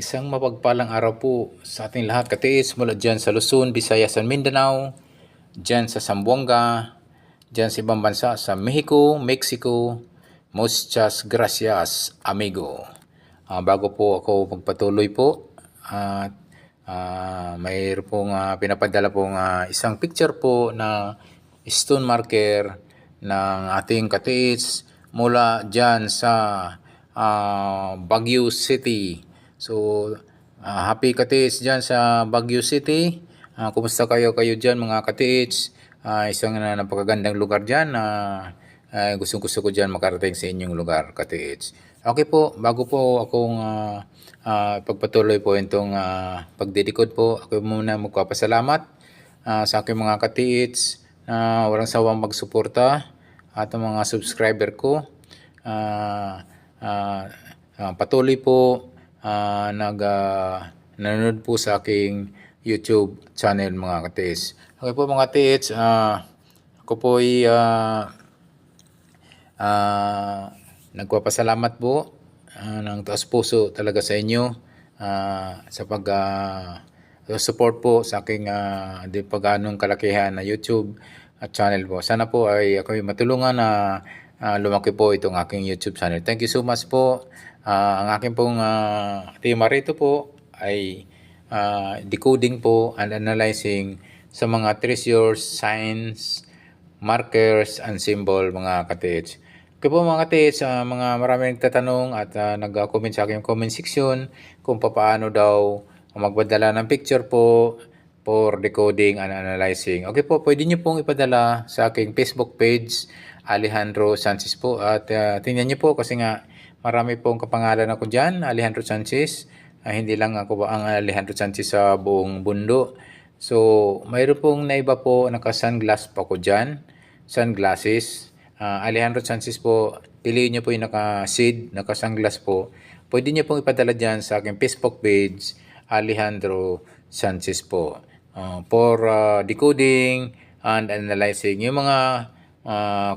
Isang mapagpalang araw po sa ating lahat katiis mula dyan sa Luzon, Visayas at Mindanao, dyan sa Zamboanga, dyan sa ibang bansa sa Mexico. Muchas gracias, amigo. Bago po ako magpatuloy po, at mayroon pong pinapadala pong isang picture po na stone marker ng ating katiis mula dyan sa Baguio City. So, happy katiis dyan sa Baguio City. Kumusta kayo dyan mga katiis? Isang napakagandang lugar dyan na gusto ko dyan makarating sa inyong lugar, katiis. Okay po, bago po akong pagpatuloy po itong pagdidikod po, ako muna magpapasalamat sa aking mga katiits na walang sawang magsuporta at ang mga subscriber ko. Patuloy po nanonood po sa aking YouTube channel mga katiits. Okay po mga katiits, ako po ay nagpapasalamat po ng taas puso talaga sa inyo sa pag support po sa aking di pa ganong kalakihan na YouTube channel po. Sana po ay ako matulungan na lumaki po itong aking YouTube channel. Thank you so much po. Ang aking pong tema rito po ay decoding po and analyzing sa mga treasures, signs, markers, and symbol mga katiits. Okay po mga katiits, mga maraming nagtatanong at nag-comment sa aking comment section kung paano daw magpadala ng picture po for decoding and analyzing. Okay po, pwede nyo pong ipadala sa aking Facebook page, Alejandro Sanchez po. At tingnan nyo po kasi nga marami pong kapangalan ako dyan, Alejandro Sanchez. Hindi lang ako ang Alejandro Sanchez sa buong mundo. So, mayroon pong naiba po, naka-sunglass pa ko dyan. Sunglasses. Alejandro Sanchez po, piliin nyo po yung naka-shade, naka-sunglass po. Pwede nyo pong ipadala dyan sa aking Facebook page, Alejandro Sanchez po. For decoding and analyzing. Yung mga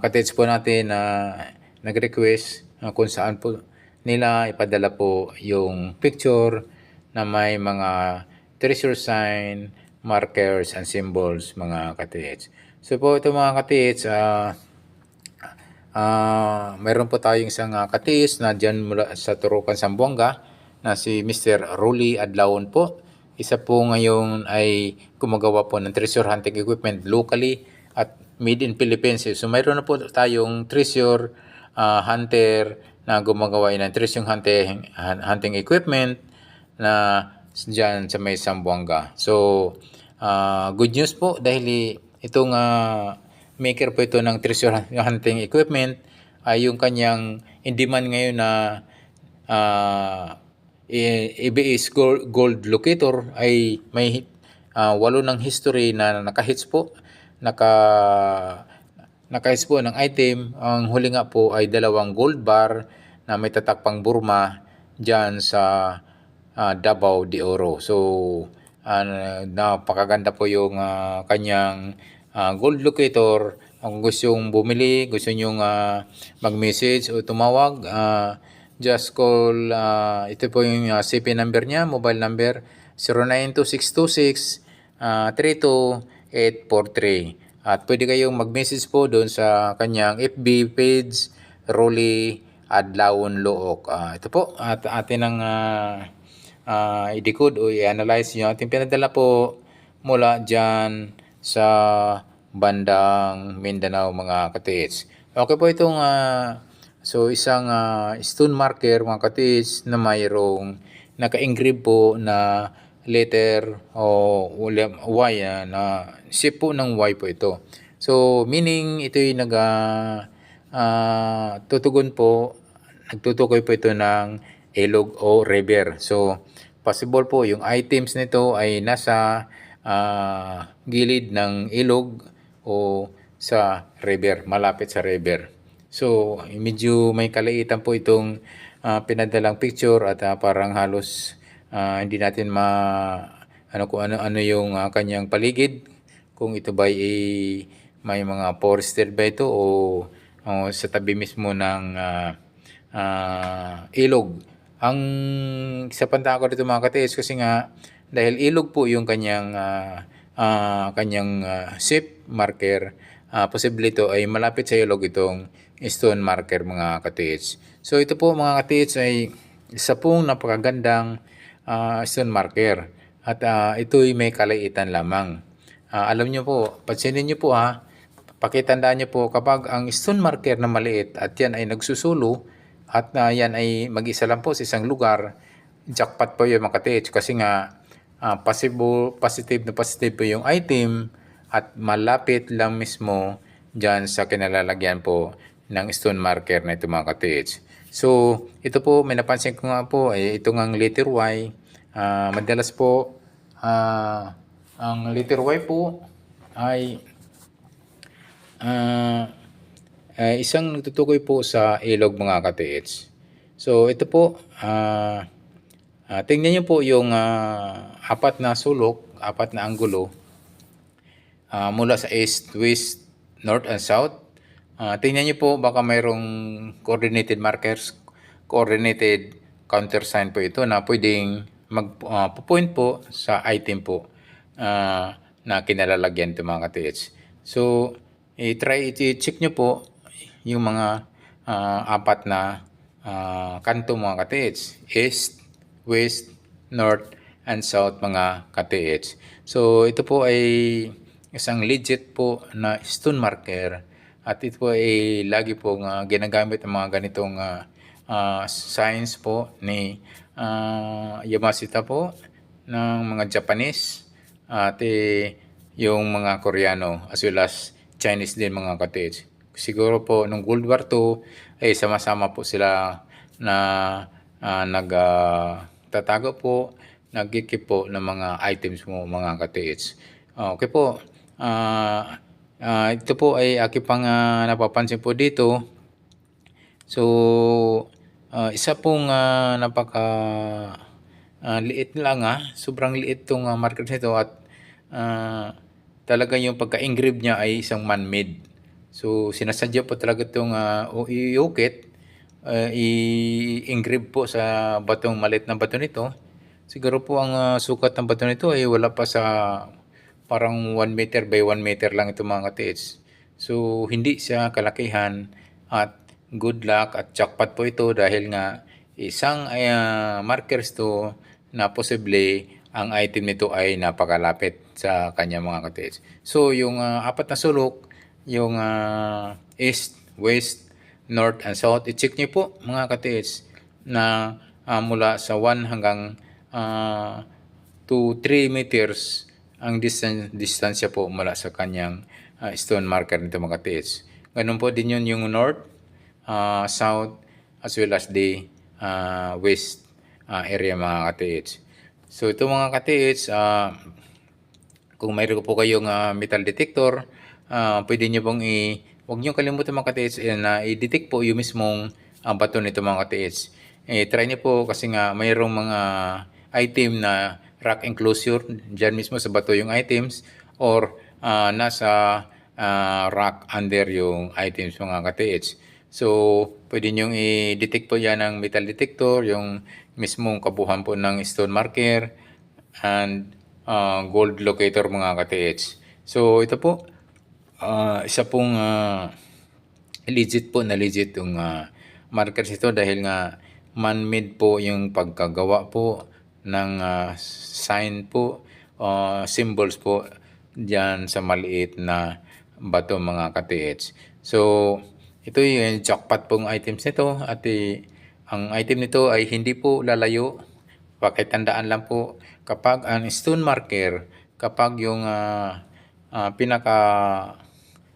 katiits po natin na nag-request kung saan po nila ipadala po yung picture na may mga treasure sign, markers, and symbols mga katiits. So po ito mga katiits, mayroon po tayong isang katiis na dyan mula sa Turukan, Zamboanga na si Mr. Rolly Adlaon po. Isa po ngayon ay gumagawa po ng treasure hunting equipment locally at made in Philippines. So mayroon na po tayong treasure hunter na gumagawa ng treasure hunting equipment na dyan sa may Zamboanga. So good news po dahil itong maker po ito ng treasure hunting equipment ay yung kanyang in demand ngayon na ABS gold locator ay may 8 ng history na naka-hits po. Naka-hits po ng item. Ang huli nga po ay 2 gold bar na may tatak pang Burma dyan sa Davao de Oro. So, napakaganda po yung kanyang gold locator. Kung gusto yung bumili, gusto nyo mag-message o tumawag, just call, ito po yung CP number niya, mobile number 092626 32843. At pwede kayong mag-message po doon sa kanyang FB page, Rolly Adlaon Look. Ito po, at atin ang i-decode o i-analyze yung ating pinadala po mula dyan sa bandang Mindanao mga katiits. Okay po itong so isang stone marker mga katiits na mayroong naka-engrave po na letter o Y na shape po ng Y po ito. So meaning ito yung nagtutukoy po ito ng ilog o river. So possible po yung items nito ay nasa gilid ng ilog o sa river, malapit sa river. So medyo may kalaitan po itong pinadalang picture at parang halos hindi natin kung ano yung kanyang paligid, kung ito ba ay may mga forested ba ito o sa tabi mismo ng ilog. Ang sa pantaka ko dito mga katiits kasi nga dahil ilog po yung kanyang shape marker, posible ito ay malapit sa ilog itong stone marker mga katiits. So ito po mga katiits ay isa pong napakagandang stone marker at ito'y may kalaitan lamang. Alam nyo po, pansinin nyo po pakitandaan nyo po kapag ang stone marker na maliit at yan ay nagsusulo at yan ay mag-isa lang po sa isang lugar, jackpot po yung mga katiits kasi nga positive na positive po yung item at malapit lang mismo dyan sa kinalalagyan po ng stone marker na ito mga katiits. So, ito po, may napansin ko nga po, ito ngang letter Y, madalas po, ang letter Y po ay isang nagtutukoy po sa ilog mga katiits. So, ito po, tingnan nyo po yung apat na sulok, apat na anggulo mula sa east, west, north, and south. Tingnan nyo po baka mayroong coordinated markers, coordinated countersign po ito na pwedeng mag-point po sa item po na kinalalagyan ito mga katiits. So, i-check nyo po yung mga apat na kanto mga katiits. East, west, north, and south mga katiits. So, ito po ay isang legit po na stone marker at ito po ay lagi po ginagamit ng mga ganitong signs po ni Yamashita po ng mga Japanese at yung mga Koreano as well as Chinese din mga katiits. Siguro po nung World War II ay sama-sama po sila na nagtatago po, nagkikip po ng mga items mo mga katiits. Okay po. Ito po ay aking pang napapansin po dito. So, isa pong napaka liit lang sobrang liit tong marker nito at talaga yung pagka-engrave niya ay isang man-made. So, sinasadya po talaga itong iukit, i-engrave po sa batong maliit na bato nito. Siguro po ang sukat ng bato nito ay wala pa sa parang 1 meter by 1 meter lang ito mga katiits. So, hindi siya kalakihan at good luck at jackpot po ito dahil nga isang markers to na posible ang item nito ay napakalapit sa kanya mga katiits. So, yung apat na sulok, yung east, west, north, and south, i-check nyo po mga katiits na mula sa 1 hanggang to 3 meters ang distansya po mula sa kanyang stone marker nito mga katiits. Ganun po din yun yung north, south, as well as the west area mga katiits. So ito mga katiits, kung mayroon po kayong metal detector, pwede nyo pong huwag nyo kalimutan mga katiits na i-detect po yung mismong bato nito mga katiits. Try nyo po kasi nga mayroong mga item na rock enclosure, dyan mismo sa bato yung items or nasa rock under yung items mga katiits. So, pwede nyo i-detect po yan ng metal detector, yung mismong kabuhan po ng stone marker and gold locator mga katiits. So, ito po, isa pong legit po na legit yung markers ito dahil nga man-made po yung pagkagawa po ng sign po, symbols po diyan sa maliit na bato mga katiits. So, ito yung jackpot pong items nito at ang item nito ay hindi po lalayo. Pakitandaan lang po kapag ang stone marker, kapag yung pinaka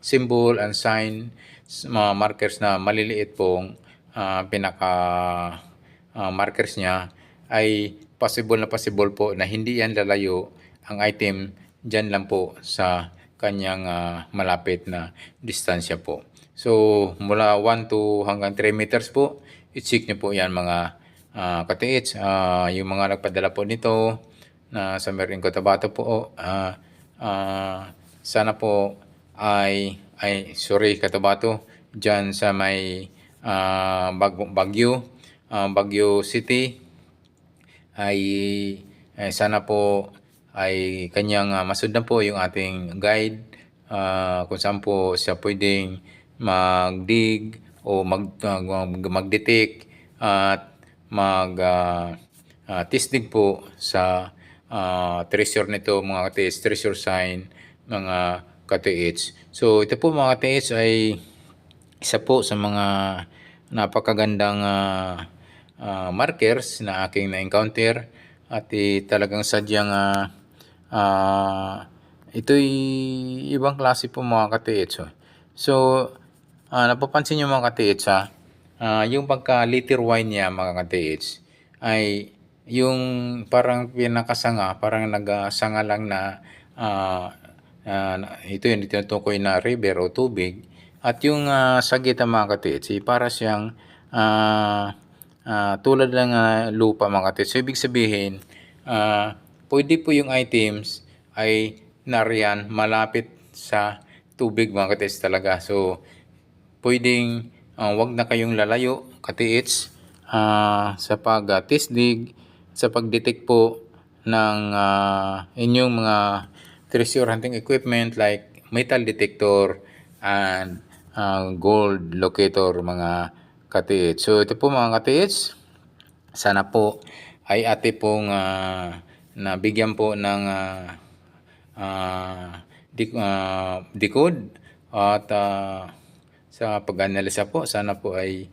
symbol and sign, mga markers na maliliit pong pinaka markers niya ay possible po na hindi yan lalayo ang item dyan lang po sa kanyang malapit na distansya po. So, mula 1 to hanggang 3 meters po, i-check nyo po yan mga katiits. Yung mga nagpadala po nito na sa Merin Cotabato po, sana po sorry Cotabato, dyan sa may Baguio City, ay sana po ay kanyang masundan po yung ating guide, kung saan po siya pwedeng mag-dig o mag-detect at mag-testing po sa treasure nito mga ka-TH, treasure sign mga ka-TH. So ito po mga ka-TH ay isa po sa mga napakagandang markers na aking na-encounter at talagang sadyang ito'y ibang klase po mga ka-TH. So, napapansin nyo mga ka-TH yung pagka-liter wine niya mga ka-TH ay yung parang pinakasanga, parang nagsanga lang na ito yung tinutukoy na river o tubig. At yung sagita mga ka-TH, para siyang tulad ng lupa mga ka-TH. So, ibig sabihin, pwede po yung items ay nariyan malapit sa tubig mga ka-TH talaga. So, pwedeng wag na kayong lalayo ka-TH sa pag-testing, sa pag-detect po ng inyong mga treasure hunting equipment like metal detector and gold locator mga ka-TH. So ito po mga ka-TH, sana po ay ate pong nabigyan po ng decode at sa pag-analisa po, sana po ay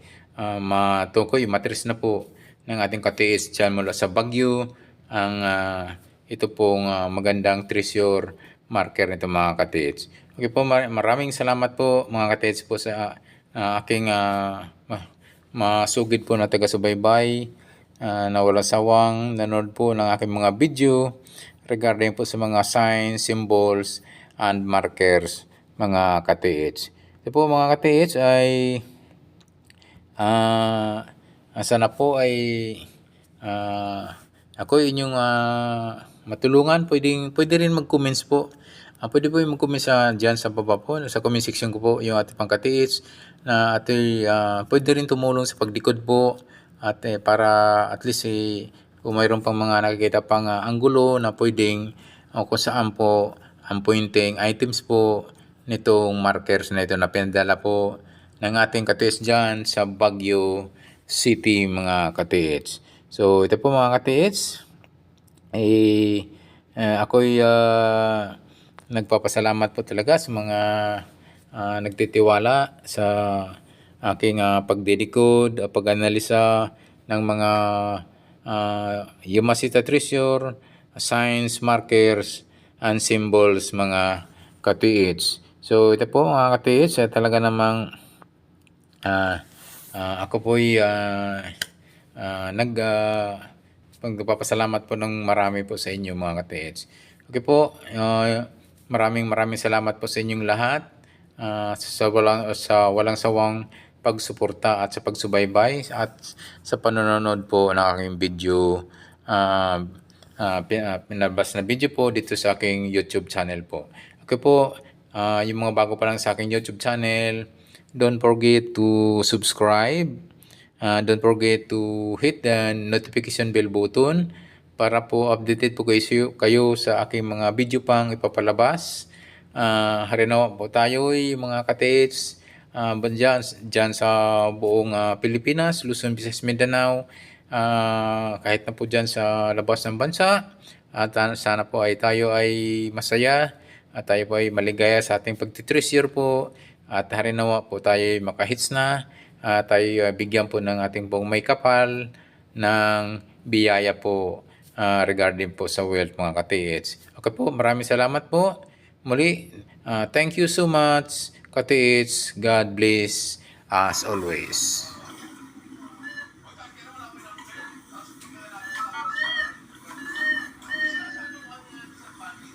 matukoy, matrace na po ng ating ka-TH dyan mula sa Baguio ang ito pong magandang treasure marker nito mga ka-TH. Okay po, maraming salamat po mga ka-TH po sa aking masugid po na taga-subaybay na walang sawang nanood po ng aking mga video regarding po sa mga signs, symbols, and markers mga ka-TH. Ito po mga ka-TH ay sana po ay ako inyong matulungan. Pwede rin mag-comments po. Pwede po yung mag-comment dyan sa baba po, sa comment section ko po, yung ating pang ka-TH na pwede rin tumulong sa pagdikod po at para at least kung mayroon pang mga nakikita pang anggulo na pwedeng kung saan po ang pointing items po nitong markers na ito na pinadala po ng ating ka-TH dyan sa Baguio City mga ka-TH. So ito po mga ka-TH, ako'y nagpapasalamat po talaga sa mga nagtitiwala sa aking pagdedicode, pag-analisa ng mga Yamashita treasure, signs, markers, and symbols mga ka-TH. So ito po mga ka-TH, talaga namang ako po'y pagpapasalamat po ng marami po sa inyo mga ka-TH. Okay po, maraming salamat po sa inyong lahat sa walang sawang pagsuporta at sa pagsubaybay at sa panonood po ng aking video, pinabas na video po dito sa aking YouTube channel po. Okay po, yung mga bago pa lang sa aking YouTube channel, don't forget to subscribe. Don't forget to hit the notification bell button para po updated po kayo sa aking mga video pang ipapalabas. Harinawa po tayo mga ka-TH dyan sa buong Pilipinas, Luzon, Visayas, Mindanao, kahit na po dyan sa labas ng bansa. At sana po ay tayo ay masaya at tayo po ay maligaya sa ating pagtitreasure po at harinawa po tayo ay makahits na tayo bigyan po ng ating pong may kapal ng biyaya po regarding po sa wealth mga ka-TH. Okay po, maraming salamat po. Muli, thank you so much ka-TH. God bless as always.